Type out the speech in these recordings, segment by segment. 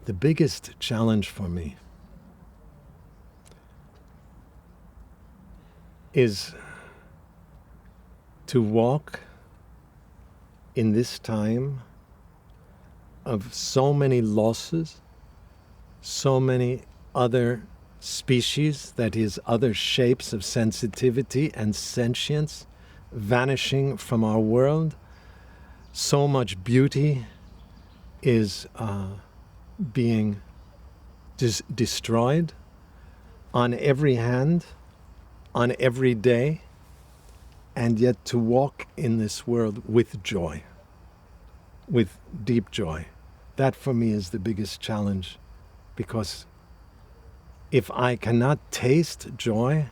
The biggest challenge for me is to walk in this time of so many losses, so many other species, that is, other shapes of sensitivity and sentience vanishing from our world. So much beauty is being destroyed on every hand, on every day, and yet to walk in this world with joy, with deep joy. That for me is the biggest challenge, because if I cannot taste joy,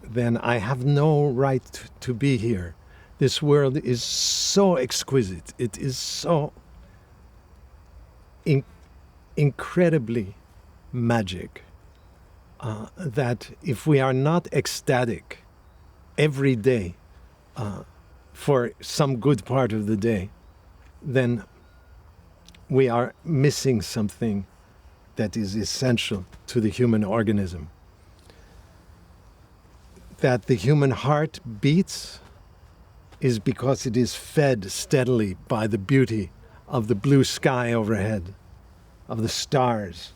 then I have no right to be here. This world is so exquisite. It is so incredibly magic that if we are not ecstatic every day for some good part of the day, then we are missing something that is essential to the human organism. That the human heart beats is because it is fed steadily by the beauty of the blue sky overhead, of the stars,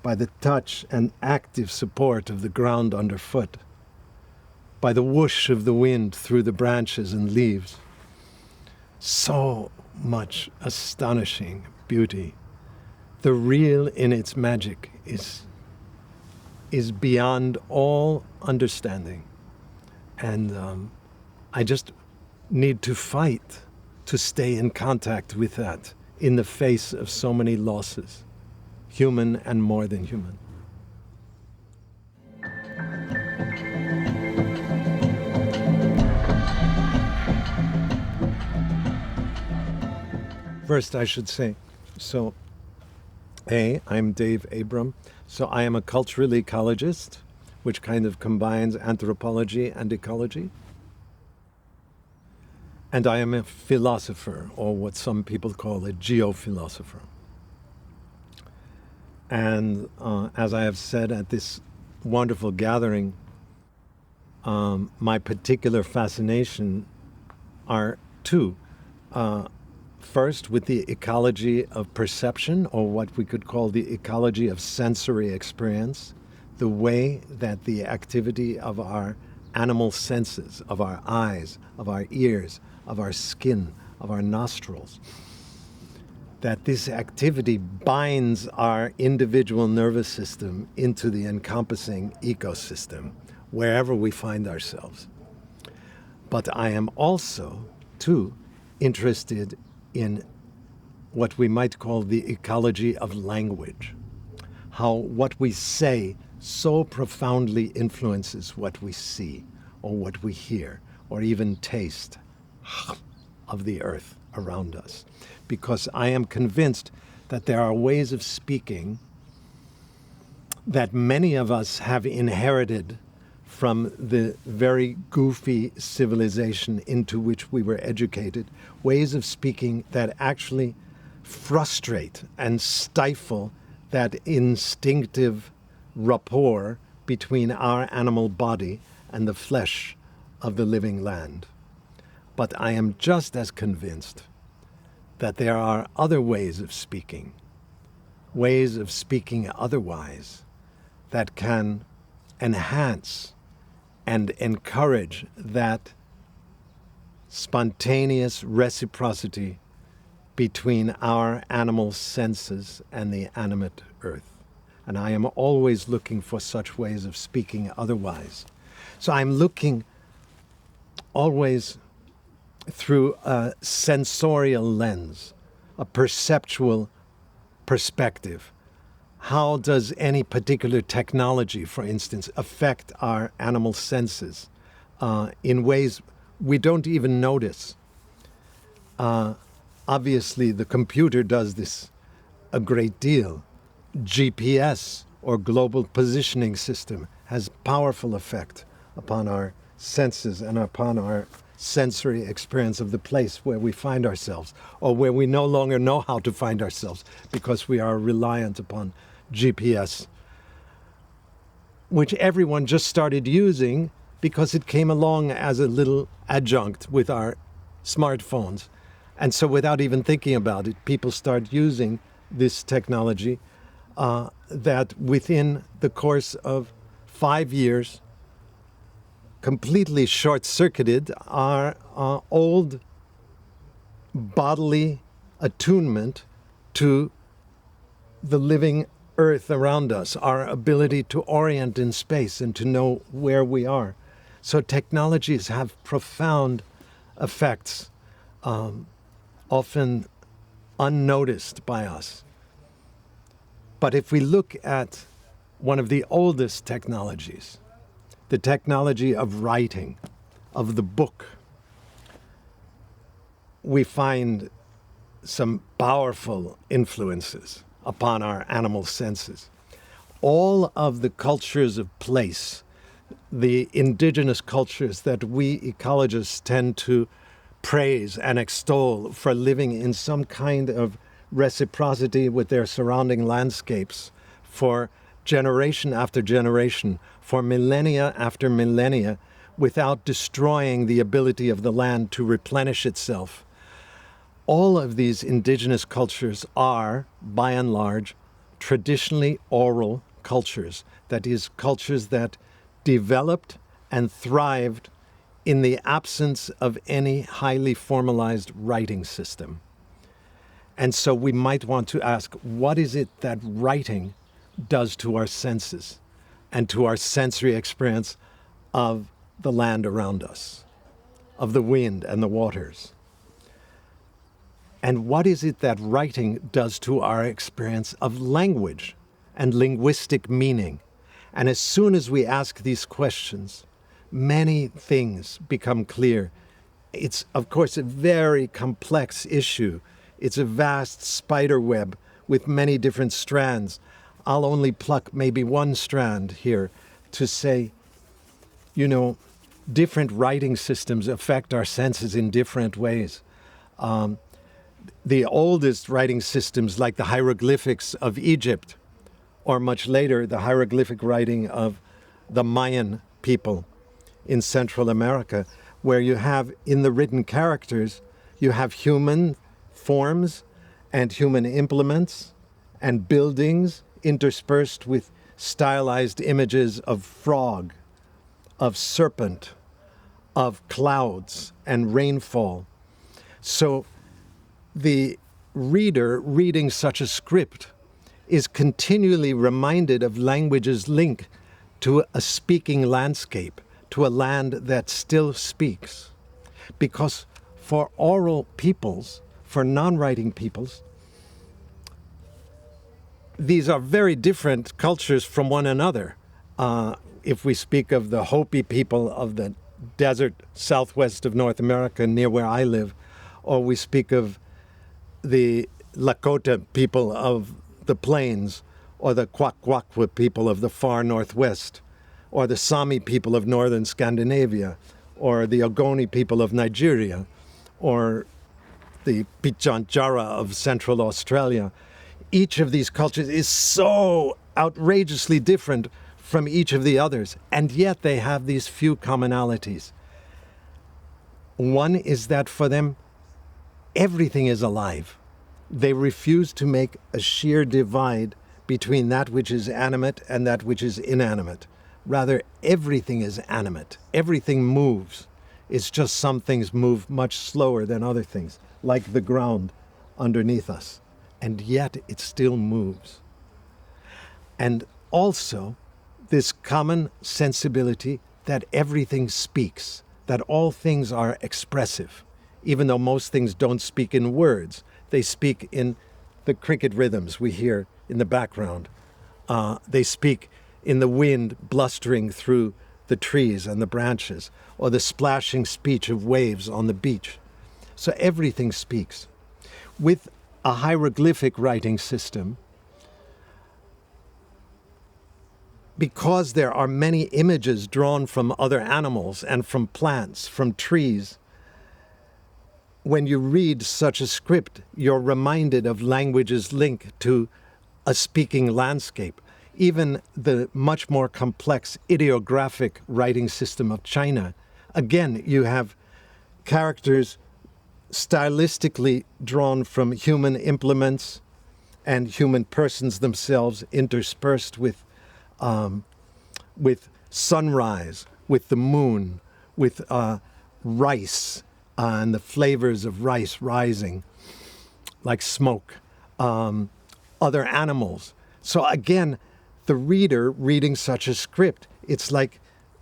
by the touch and active support of the ground underfoot, by the whoosh of the wind through the branches and leaves. So much astonishing beauty. The real in its magic is beyond all understanding. And I just need to fight to stay in contact with that in the face of so many losses, human and more than human. First, I should say, I'm Dave Abram. So I am a cultural ecologist, which kind of combines anthropology and ecology. And I am a philosopher, or what some people call a geo-philosopher. And as I have said at this wonderful gathering, my particular fascination are two. First, with the ecology of perception, or what we could call the ecology of sensory experience, the way that the activity of our animal senses, of our eyes, of our ears, of our skin, of our nostrils, that this activity binds our individual nervous system into the encompassing ecosystem, wherever we find ourselves. But I am also, too, interested in what we might call the ecology of language, how what we say so profoundly influences what we see, or what we hear, or even taste of the earth around us. Because I am convinced that there are ways of speaking that many of us have inherited from the very goofy civilization into which we were educated, ways of speaking that actually frustrate and stifle that instinctive rapport between our animal body and the flesh of the living land. But I am just as convinced that there are other ways of speaking otherwise, that can enhance and encourage that spontaneous reciprocity between our animal senses and the animate earth. And I am always looking for such ways of speaking otherwise. So I'm looking always through a sensorial lens, a perceptual perspective. How does any particular technology, for instance, affect our animal senses in ways we don't even notice? Obviously, the computer does this a great deal. GPS, or global positioning system, has powerful effect upon our senses and upon our sensory experience of the place where we find ourselves, or where we no longer know how to find ourselves because we are reliant upon GPS, which everyone just started using because it came along as a little adjunct with our smartphones. And so without even thinking about it, people start using this technology that within the course of 5 years completely short-circuited our old bodily attunement to the living earth around us, our ability to orient in space and to know where we are. So technologies have profound effects, often unnoticed by us. But if we look at one of the oldest technologies, the technology of writing, of the book, we find some powerful influences upon our animal senses. All of the cultures of place, the indigenous cultures that we ecologists tend to praise and extol for living in some kind of reciprocity with their surrounding landscapes for generation after generation, for millennia after millennia, without destroying the ability of the land to replenish itself. All of these indigenous cultures are, by and large, traditionally oral cultures. That is, cultures that developed and thrived in the absence of any highly formalized writing system. And so we might want to ask, what is it that writing does to our senses and to our sensory experience of the land around us, of the wind and the waters? And what is it that writing does to our experience of language and linguistic meaning? And as soon as we ask these questions, many things become clear. It's, of course, a very complex issue. It's a vast spider web with many different strands. I'll only pluck maybe one strand here to say, different writing systems affect our senses in different ways. The oldest writing systems, like the hieroglyphics of Egypt, or much later, the hieroglyphic writing of the Mayan people in Central America, where you have, in the written characters, you have human forms and human implements and buildings interspersed with stylized images of frog, of serpent, of clouds and rainfall. So the reader reading such a script is continually reminded of language's link to a speaking landscape, to a land that still speaks. Because for oral peoples, for non-writing peoples, these are very different cultures from one another. If we speak of the Hopi people of the desert southwest of North America, near where I live, or we speak of the Lakota people of the plains, or the Kwakwakwa people of the far northwest, or the Sami people of northern Scandinavia, or the Ogoni people of Nigeria, or the Pitjantjara of central Australia. Each of these cultures is so outrageously different from each of the others, and yet they have these few commonalities. One is that for them, everything is alive. They refuse to make a sheer divide between that which is animate and that which is inanimate. Rather, everything is animate. Everything moves. It's just some things move much slower than other things, like the ground underneath us. And yet it still moves. And also, this common sensibility that everything speaks, that all things are expressive, even though most things don't speak in words. They speak in the cricket rhythms we hear in the background. They speak in the wind blustering through the trees and the branches, or the splashing speech of waves on the beach. So everything speaks. With a hieroglyphic writing system, because there are many images drawn from other animals and from plants, from trees, when you read such a script, you're reminded of language's link to a speaking landscape. Even the much more complex ideographic writing system of China. Again, you have characters stylistically drawn from human implements and human persons themselves, interspersed with sunrise, with the moon, with rice and the flavors of rice rising like smoke, other animals. So again, the reader reading such a script, it's like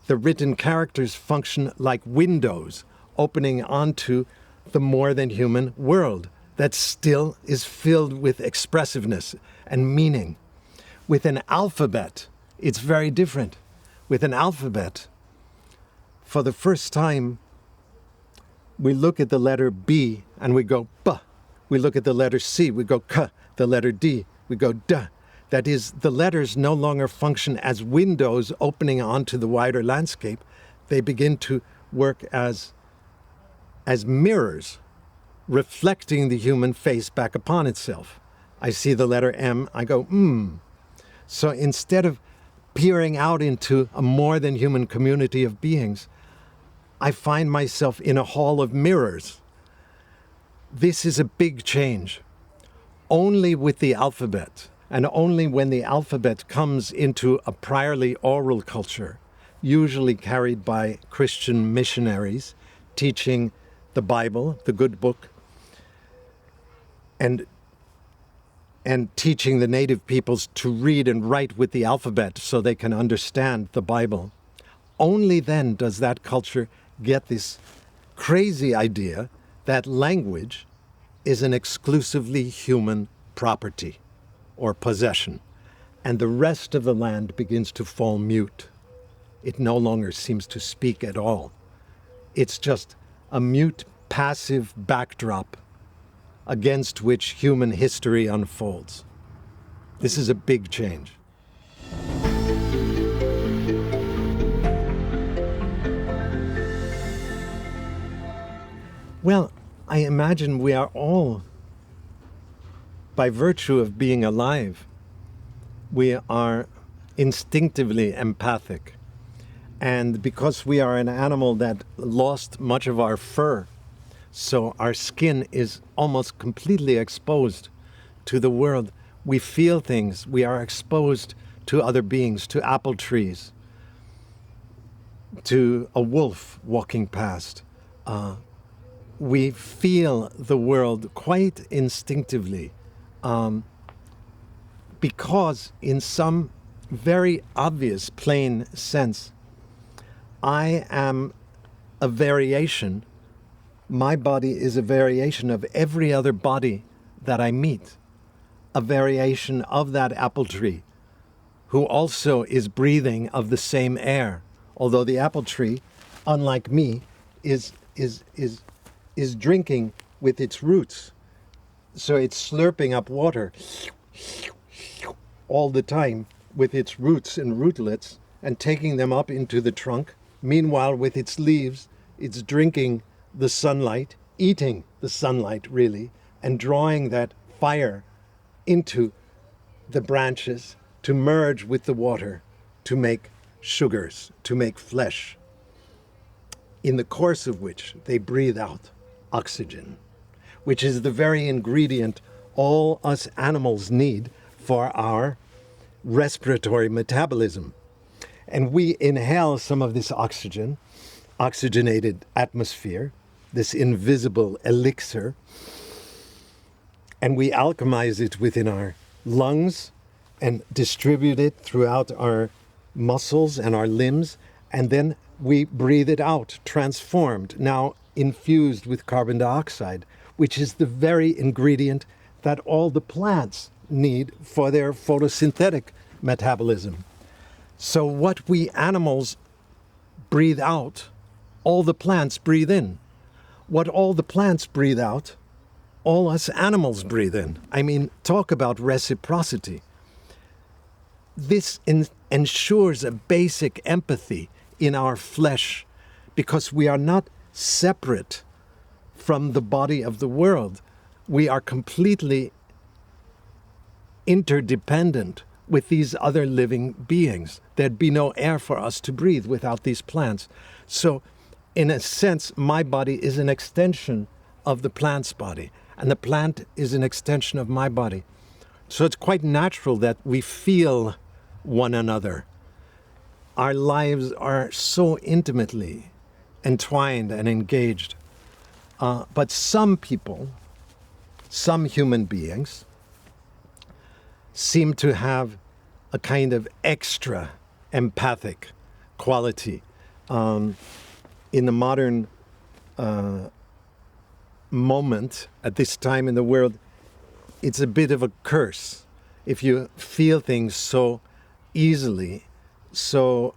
the written characters function like windows opening onto the more than human world that still is filled with expressiveness and meaning. With an alphabet, it's very different. With an alphabet, for the first time, we look at the letter B and we go B. We look at the letter C, we go K. The letter D, we go D. That is, the letters no longer function as windows opening onto the wider landscape. They begin to work as mirrors, reflecting the human face back upon itself. I see the letter M, I go, So instead of peering out into a more than human community of beings, I find myself in a hall of mirrors. This is a big change. Only with the alphabet, and only when the alphabet comes into a priorly oral culture, usually carried by Christian missionaries, teaching the Bible, the good book, and teaching the native peoples to read and write with the alphabet so they can understand the Bible. Only then does that culture get this crazy idea that language is an exclusively human property or possession, and the rest of the land begins to fall mute. It no longer seems to speak at all. It's just a mute, passive backdrop against which human history unfolds. This is a big change. Well, I imagine we are all, by virtue of being alive, we are instinctively empathic. And because we are an animal that lost much of our fur, so our skin is almost completely exposed to the world. We feel things. We are exposed to other beings, to apple trees, to a wolf walking past. We feel the world quite instinctively because in some very obvious, plain sense, I am a variation. My body is a variation of every other body that I meet, a variation of that apple tree, who also is breathing of the same air, although the apple tree, unlike me, is drinking with its roots. So it's slurping up water all the time with its roots and rootlets and taking them up into the trunk. Meanwhile, with its leaves, it's drinking the sunlight, eating the sunlight really, and drawing that fire into the branches to merge with the water to make sugars, to make flesh, in the course of which they breathe out oxygen, which is the very ingredient all us animals need for our respiratory metabolism. And we inhale some of this oxygen, oxygenated atmosphere, this invisible elixir, and we alchemize it within our lungs and distribute it throughout our muscles and our limbs, and then we breathe it out, transformed, now infused with carbon dioxide, which is the very ingredient that all the plants need for their photosynthetic metabolism. So what we animals breathe out, all the plants breathe in. What all the plants breathe out, all us animals breathe in. I mean, talk about reciprocity. This ensures a basic empathy in our flesh because we are not separate from the body of the world. We are completely interdependent with these other living beings. There'd be no air for us to breathe without these plants. So, in a sense, my body is an extension of the plant's body, and the plant is an extension of my body. So it's quite natural that we feel one another. Our lives are so intimately entwined and engaged. But some people, some human beings, seem to have a kind of extra empathic quality. In the modern moment, at this time in the world, it's a bit of a curse. If you feel things so easily, so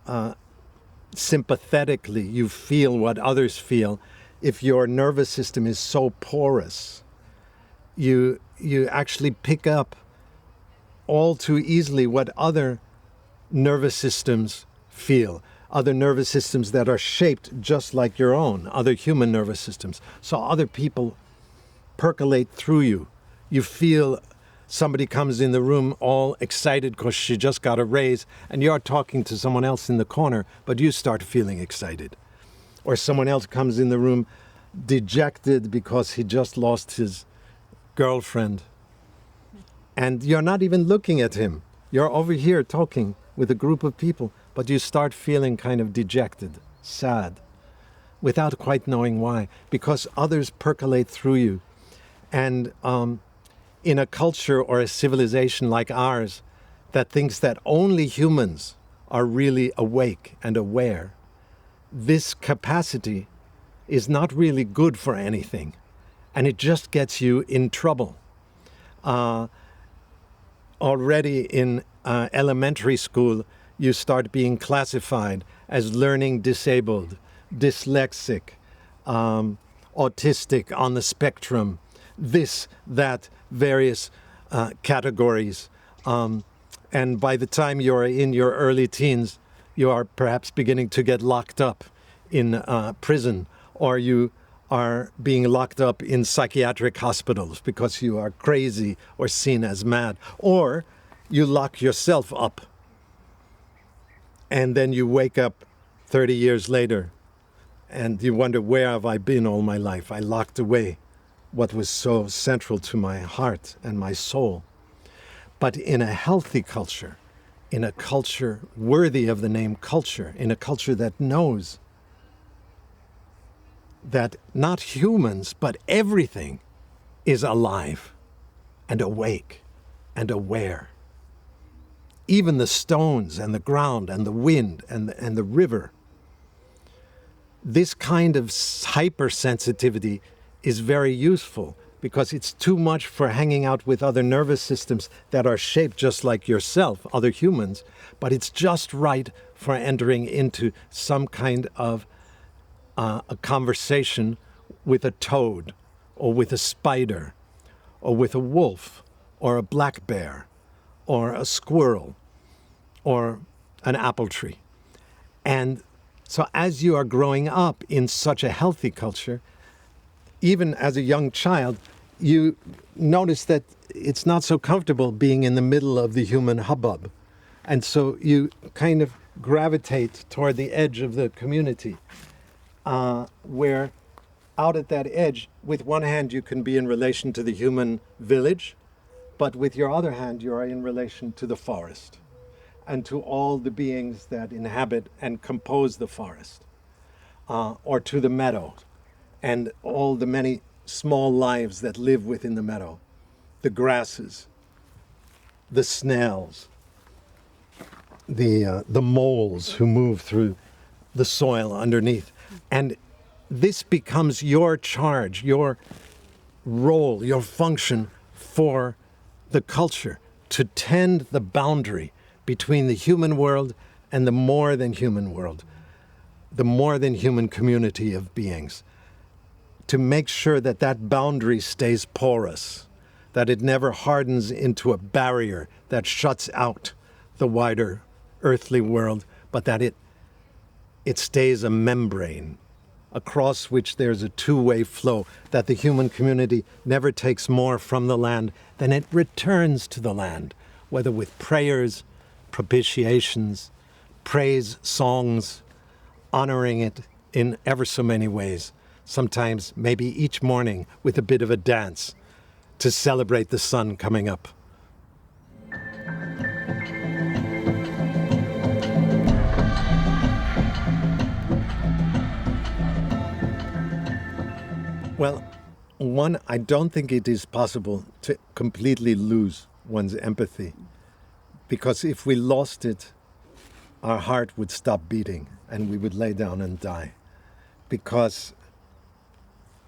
sympathetically, you feel what others feel. If your nervous system is so porous, you actually pick up all too easily what other nervous systems feel, other nervous systems that are shaped just like your own, other human nervous systems. So other people percolate through you. You feel somebody comes in the room all excited because she just got a raise, and you're talking to someone else in the corner, but you start feeling excited. Or someone else comes in the room dejected because he just lost his girlfriend. And you're not even looking at him. You're over here talking with a group of people, but you start feeling kind of dejected, sad, without quite knowing why, because others percolate through you. And in a culture or a civilization like ours that thinks that only humans are really awake and aware, this capacity is not really good for anything, and it just gets you in trouble. Already in elementary school, you start being classified as learning disabled, dyslexic, autistic, on the spectrum, this, that, various categories. And by the time you're in your early teens, you are perhaps beginning to get locked up in prison, or you are being locked up in psychiatric hospitals because you are crazy or seen as mad, or you lock yourself up and then you wake up 30 years later and you wonder, where have I been all my life? I locked away what was so central to my heart and my soul. But in a healthy culture, in a culture worthy of the name culture, in a culture that knows that not humans, but everything is alive and awake and aware. Even the stones and the ground and the wind and the river. This kind of hypersensitivity is very useful because it's too much for hanging out with other nervous systems that are shaped just like yourself, other humans, but it's just right for entering into some kind of a conversation with a toad, or with a spider, or with a wolf, or a black bear, or a squirrel, or an apple tree. And so as you are growing up in such a healthy culture, even as a young child, you notice that it's not so comfortable being in the middle of the human hubbub. And so you kind of gravitate toward the edge of the community. Where out at that edge, with one hand you can be in relation to the human village, but with your other hand you are in relation to the forest and to all the beings that inhabit and compose the forest, or to the meadow and all the many small lives that live within the meadow, the grasses, the snails, the moles who move through the soil underneath. And this becomes your charge, your role, your function for the culture, to tend the boundary between the human world and the more than human world, the more than human community of beings, to make sure that that boundary stays porous, that it never hardens into a barrier that shuts out the wider earthly world, but that it stays a membrane across which there's a two-way flow, that the human community never takes more from the land than it returns to the land, whether with prayers, propitiations, praise songs, honoring it in ever so many ways, sometimes maybe each morning with a bit of a dance to celebrate the sun coming up. Well, one, I don't think it is possible to completely lose one's empathy, because if we lost it, our heart would stop beating and we would lay down and die, because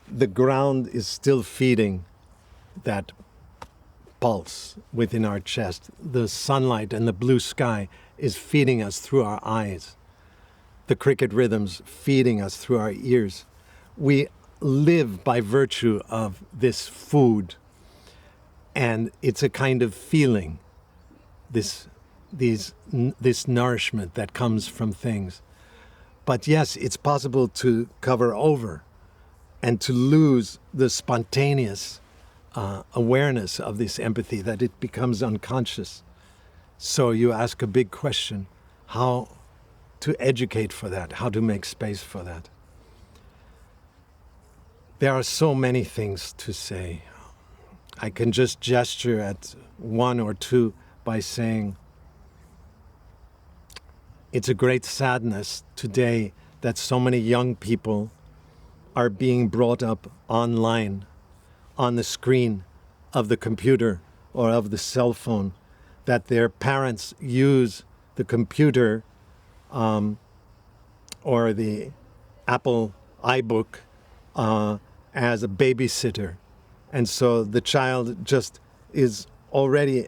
the ground is still feeding that pulse within our chest. The sunlight and the blue sky is feeding us through our eyes. The cricket rhythms feeding us through our ears. We live by virtue of this food, and it's a kind of feeling, this nourishment that comes from things. But yes, it's possible to cover over and to lose the spontaneous awareness of this empathy, that it becomes unconscious. So you ask a big question: how to educate for that, how to make space for that. There are so many things to say. I can just gesture at one or two by saying it's a great sadness today that so many young people are being brought up online, on the screen of the computer or of the cell phone, that their parents use the computer or the Apple iBook as a babysitter. And so the child just is already,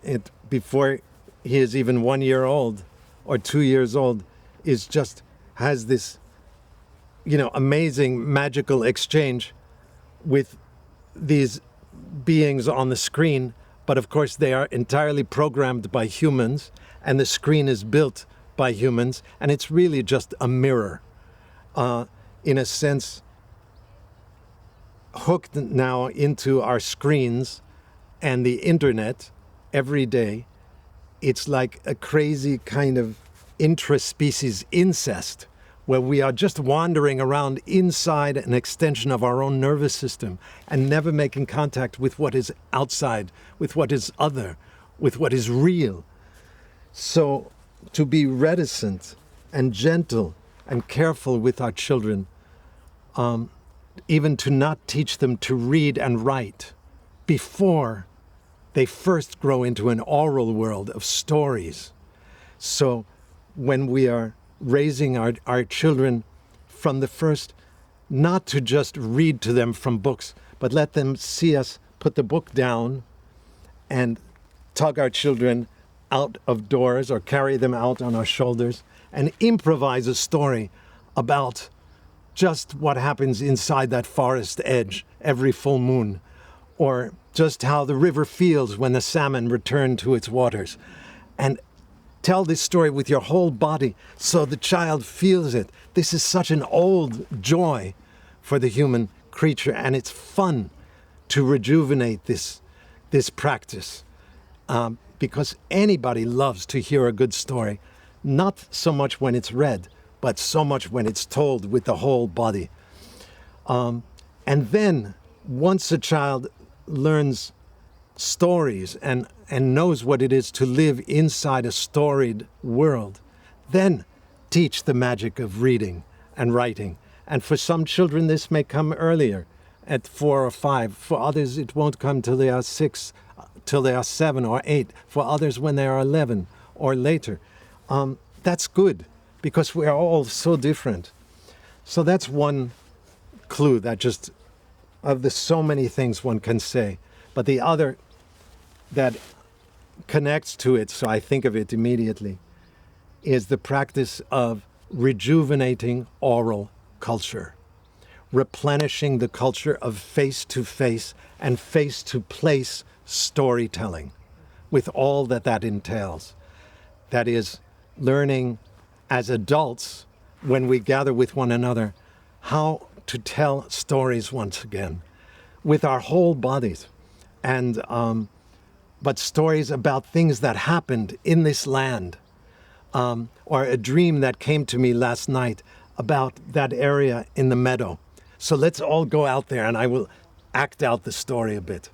before he is even 1 year old or 2 years old, has this, amazing magical exchange with these beings on the screen. But of course they are entirely programmed by humans, and the screen is built by humans, and it's really just a mirror, in a sense, hooked now into our screens and the internet every day. It's like a crazy kind of intraspecies incest, where we are just wandering around inside an extension of our own nervous system and never making contact with what is outside, with what is other, with what is real. So to be reticent and gentle and careful with our children, even to not teach them to read and write before they first grow into an oral world of stories. So when we are raising our children from the first, not to just read to them from books, but let them see us put the book down and tug our children out of doors or carry them out on our shoulders and improvise a story about just what happens inside that forest edge every full moon, or just how the river feels when the salmon return to its waters. And tell this story with your whole body so the child feels it. This is such an old joy for the human creature, and it's fun to rejuvenate this practice, because anybody loves to hear a good story, not so much when it's read, but so much when it's told with the whole body. And then once a child learns stories and knows what it is to live inside a storied world, then teach the magic of reading and writing. And for some children, this may come earlier, at 4 or 5. For others, it won't come till they are 6, till they are 7 or 8. For others, when they are 11 or later. That's good, because we are all so different. So that's one clue, that just of the so many things one can say. But the other that connects to it, so I think of it immediately, is the practice of rejuvenating oral culture, replenishing the culture of face-to-face and face-to-place storytelling, with all that entails. That is, learning as adults, when we gather with one another, how to tell stories once again with our whole bodies, and but stories about things that happened in this land, or a dream that came to me last night about that area in the meadow. So let's all go out there and I will act out the story a bit.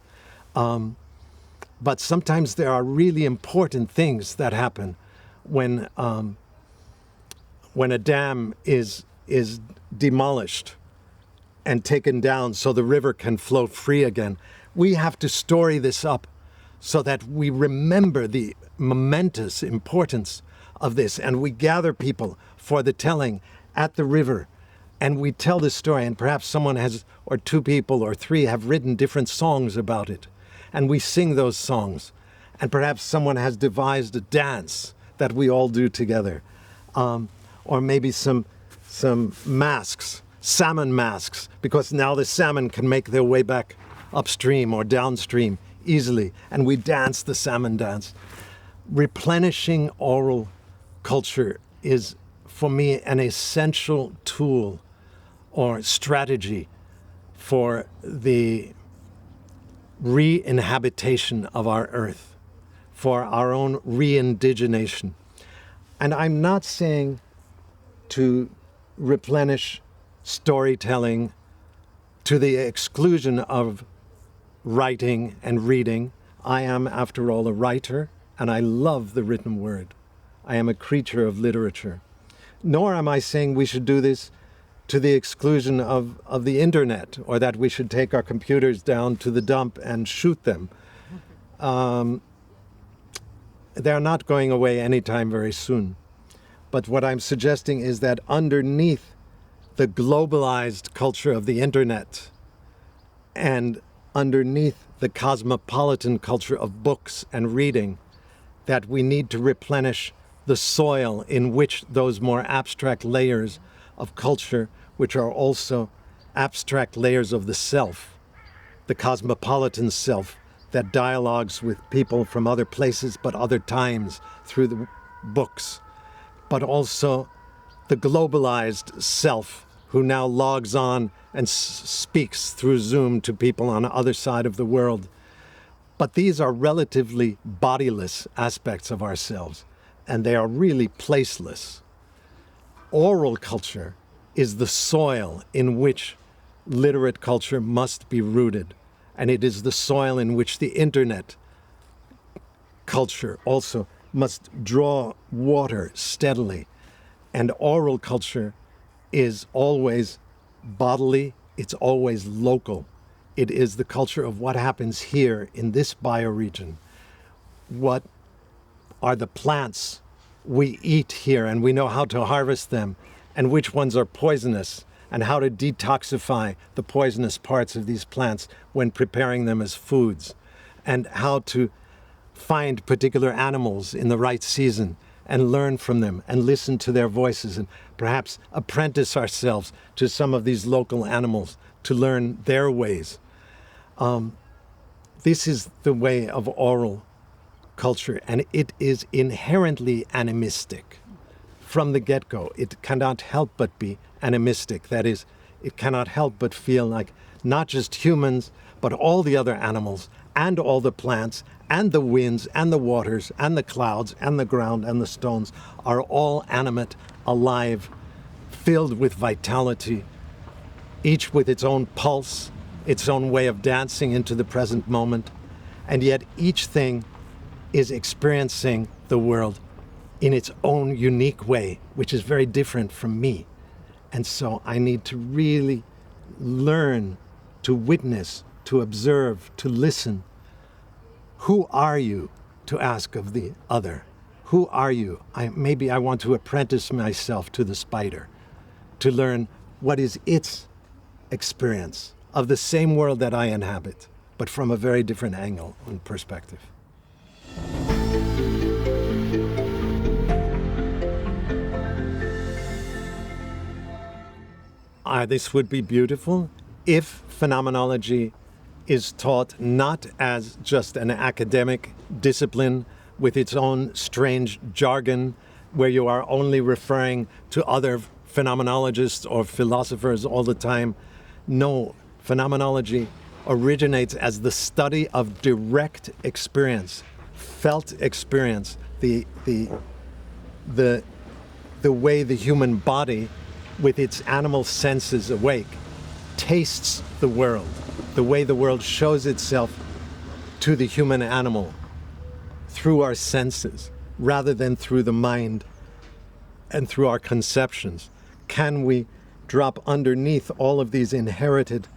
But sometimes there are really important things that happen when a dam is demolished and taken down so the river can flow free again. We have to story this up so that we remember the momentous importance of this, and we gather people for the telling at the river, and we tell the story, and perhaps someone has, or two people or three have written different songs about it, and we sing those songs, and perhaps someone has devised a dance that we all do together, or maybe some masks, salmon masks, because now the salmon can make their way back upstream or downstream easily, and we dance the salmon dance. Replenishing oral culture is, for me, an essential tool or strategy for the re-inhabitation of our earth, for our own re-indigenation. And I'm not saying to replenish storytelling to the exclusion of writing and reading. I am, after all, a writer, and I love the written word. I am a creature of literature. Nor am I saying we should do this to the exclusion of the internet, or that we should take our computers down to the dump and shoot them. They're not going away anytime very soon. But what I'm suggesting is that underneath the globalized culture of the internet and underneath the cosmopolitan culture of books and reading, that we need to replenish the soil in which those more abstract layers of culture, which are also abstract layers of the self, the cosmopolitan self that dialogues with people from other places but other times through the books, but also the globalized self who now logs on and speaks through Zoom to people on the other side of the world. But these are relatively bodiless aspects of ourselves, and they are really placeless. Oral culture is the soil in which literate culture must be rooted, and it is the soil in which the internet culture also must draw water steadily. And oral culture is always bodily, it's always local. It is the culture of what happens here in this bioregion. What are the plants we eat here, and we know how to harvest them, and which ones are poisonous, and how to detoxify the poisonous parts of these plants when preparing them as foods, and how to find particular animals in the right season and learn from them and listen to their voices, and perhaps apprentice ourselves to some of these local animals to learn their ways. This is the way of oral culture, and it is inherently animistic. From the get-go, it cannot help but be animistic. That is, it cannot help but feel like not just humans, but all the other animals, and all the plants, and the winds, and the waters, and the clouds, and the ground, and the stones are all animate, alive, filled with vitality, each with its own pulse, its own way of dancing into the present moment. And yet each thing is experiencing the world in its own unique way, which is very different from me. And so I need to really learn to witness, to observe, to listen. Who are you? To ask of the other. Who are you? Maybe I want to apprentice myself to the spider, to learn what is its experience of the same world that I inhabit, but from a very different angle and perspective. This would be beautiful if phenomenology is taught not as just an academic discipline with its own strange jargon, where you are only referring to other phenomenologists or philosophers all the time. No, phenomenology originates as the study of direct experience, felt experience, the way the human body, with its animal senses awake, tastes the world, the way the world shows itself to the human animal through our senses, rather than through the mind and through our conceptions. Can we drop underneath all of these inherited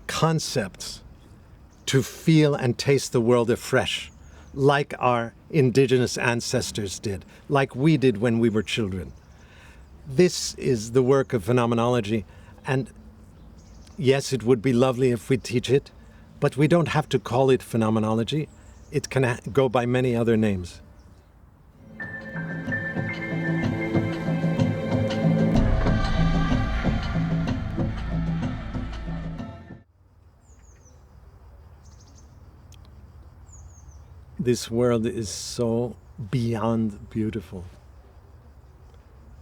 concepts to feel and taste the world afresh, like our indigenous ancestors did, like we did when we were children? This is the work of phenomenology, and yes, it would be lovely if we teach it, but we don't have to call it phenomenology. It can go by many other names. This world is so beyond beautiful.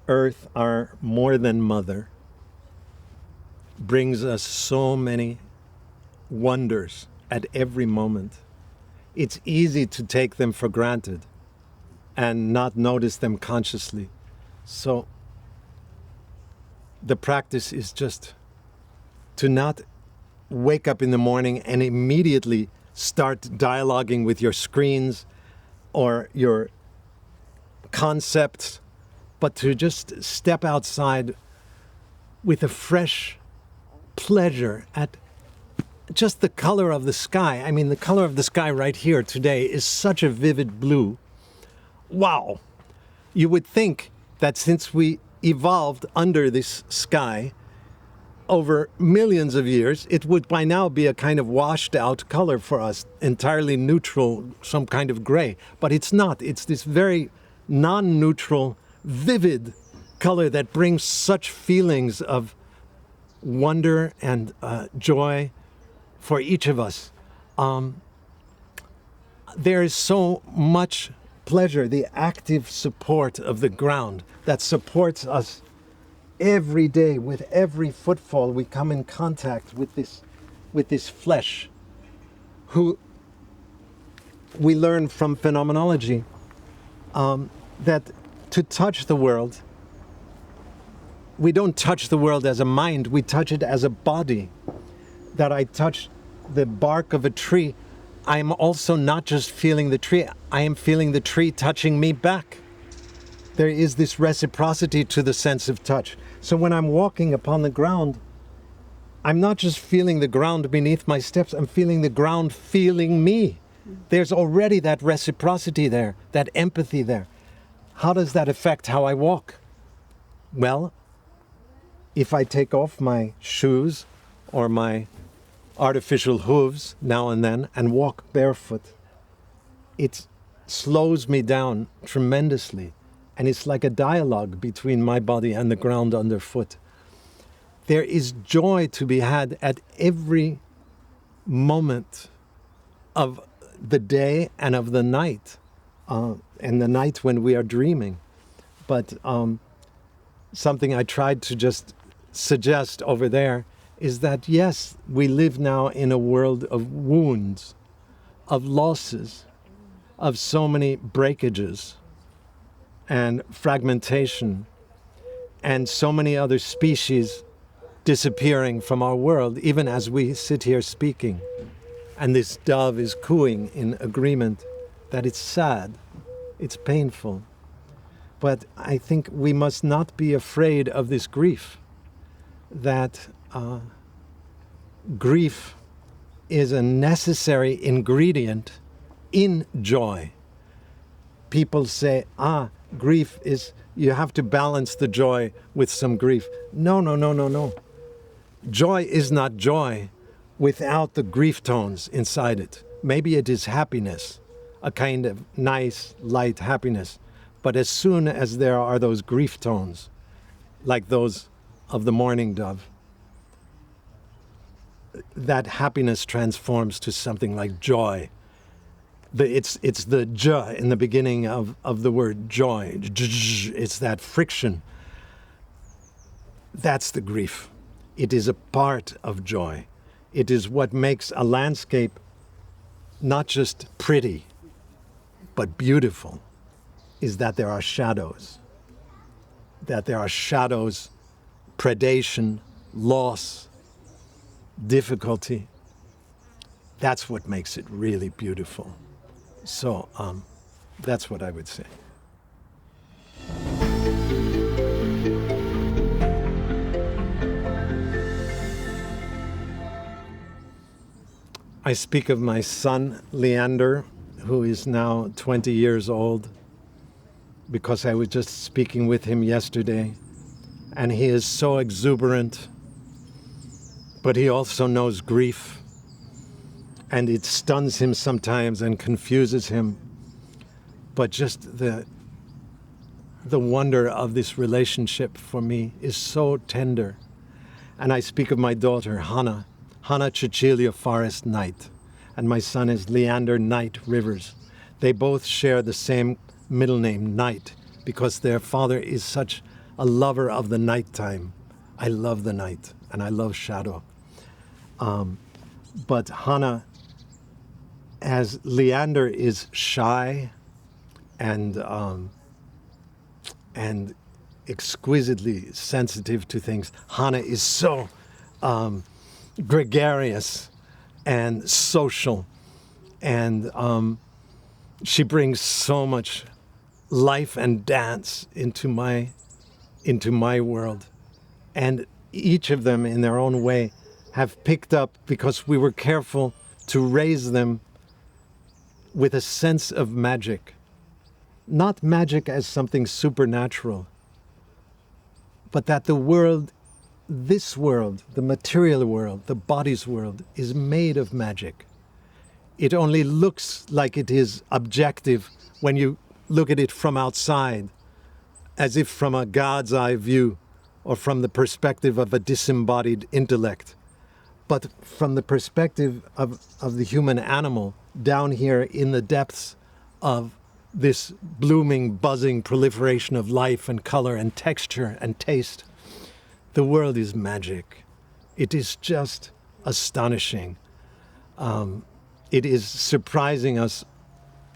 Earth, our more than mother, brings us so many wonders at every moment. It's easy to take them for granted and not notice them consciously. So the practice is just to not wake up in the morning and immediately start dialoguing with your screens or your concepts, but to just step outside with a fresh pleasure at just the color of the sky. I mean, the color of the sky right here today is such a vivid blue. Wow! You would think that since we evolved under this sky over millions of years, it would by now be a kind of washed out color for us, entirely neutral, some kind of gray. But it's not. It's this very non-neutral, vivid color that brings such feelings of wonder and joy for each of us. There is so much pleasure, the active support of the ground that supports us every day. With every footfall we come in contact with this flesh, who we learn from phenomenology that to touch the world, we don't touch the world as a mind, we touch it as a body. That I touch the bark of a tree, I am also not just feeling the tree, I am feeling the tree touching me back. There is this reciprocity to the sense of touch. So when I'm walking upon the ground, I'm not just feeling the ground beneath my steps, I'm feeling the ground feeling me. There's already that reciprocity there, that empathy there. How does that affect how I walk? Well, if I take off my shoes or my artificial hooves now and then and walk barefoot, it slows me down tremendously. And it's like a dialogue between my body and the ground underfoot. There is joy to be had at every moment of the day and of the night, and the night when we are dreaming. But something I tried to just suggest over there is that, yes, we live now in a world of wounds, of losses, of so many breakages and fragmentation, and so many other species disappearing from our world, even as we sit here speaking. And this dove is cooing in agreement that it's sad, it's painful. But I think we must not be afraid of this grief, that grief is a necessary ingredient in joy. People say, grief is, you have to balance the joy with some grief. No. Joy is not joy without the grief tones inside it. Maybe it is happiness, a kind of nice, light happiness. But as soon as there are those grief tones, like those of the mourning dove, that happiness transforms to something like joy. It's the j in the beginning of the word joy. It's that friction. That's the grief. It is a part of joy. It is what makes a landscape not just pretty, but beautiful, is that there are shadows. That there are shadows, predation, loss, difficulty. That's what makes it really beautiful. So that's what I would say. I speak of my son, Leander, who is now 20 years old, because I was just speaking with him yesterday, and he is so exuberant, but he also knows grief, and it stuns him sometimes and confuses him. But just the wonder of this relationship for me is so tender. And I speak of my daughter, Hannah Cecilia Forest Knight, and my son is Leander Knight Rivers. They both share the same middle name, Knight, because their father is such a lover of the nighttime. I love the night, and I love shadow. But Hannah, as Leander is shy and exquisitely sensitive to things, Hannah is so gregarious and social, and she brings so much life and dance into my world. And each of them in their own way have picked up, because we were careful to raise them with a sense of magic. Not magic as something supernatural, but that the world, this world, the material world, the body's world, is made of magic. It only looks like it is objective when you look at it from outside, as if from a God's eye view or from the perspective of a disembodied intellect. But from the perspective of the human animal, down here in the depths of this blooming, buzzing proliferation of life and color and texture and taste, the world is magic. It is just astonishing. It is surprising us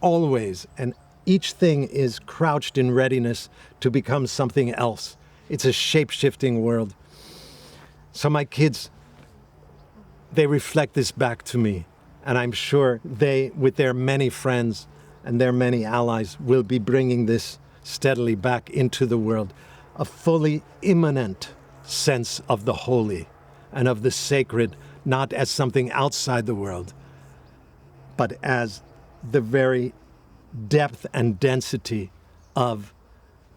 always, and each thing is crouched in readiness to become something else. It's a shape-shifting world. So my kids, they reflect this back to me, and I'm sure they, with their many friends and their many allies, will be bringing this steadily back into the world. A fully immanent sense of the holy and of the sacred, not as something outside the world, but as the very depth and density of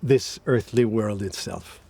this earthly world itself.